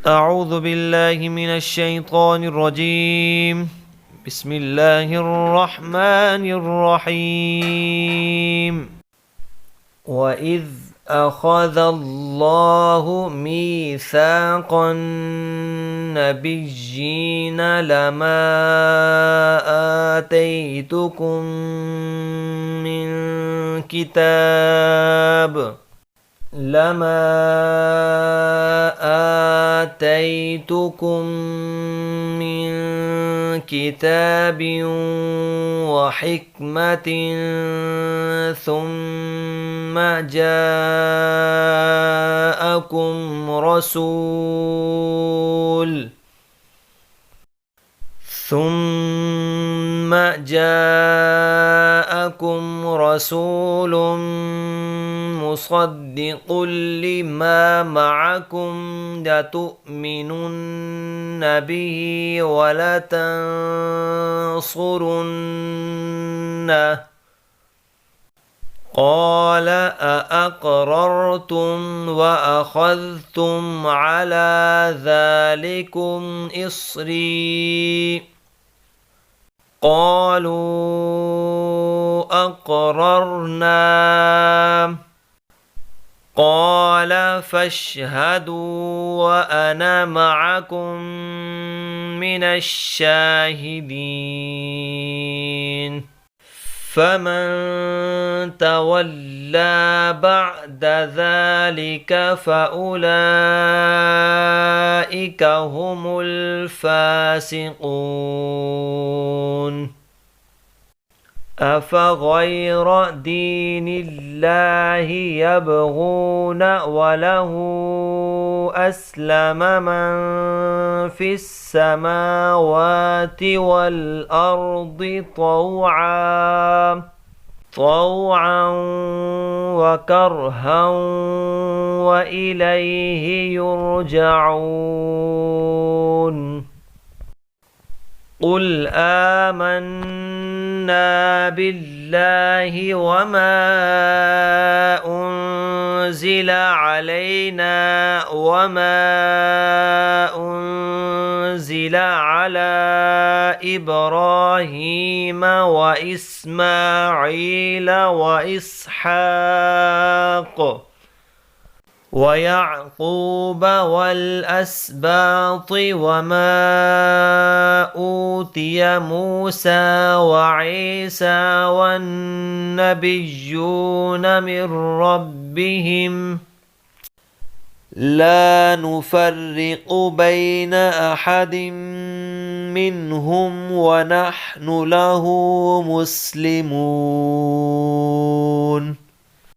أعوذ بالله من الشيطان الرجيم. بسم الله الرحمن الرحيم. وإذ أخذ الله ميثاق النبيين لما آتيتكم من كتاب وحكمة ثم جاءكم رسول مصدق لما معكم لتؤمنن به ولتنصرنه قال أأقررتم وأخذتم على ذلكم إصري قالوا أقررنا قال فاشهدوا وأنا معكم من الشاهدين فمن تولى بعد ذلك فأولئك هم الفاسقون أفغير دين الله يبغون وله أسلم من في السماوات والأرض طوعا وكرها وإليه يرجعون قل آمنا بالله وما أنزل علينا وما أنزل على إبراهيم وإسماعيل وإسحاق ويعقوب والأسباط وما أوتي موسى وعيسى والنبيون من ربهم لا نفرق بين أحد منهم ونحن له مسلمون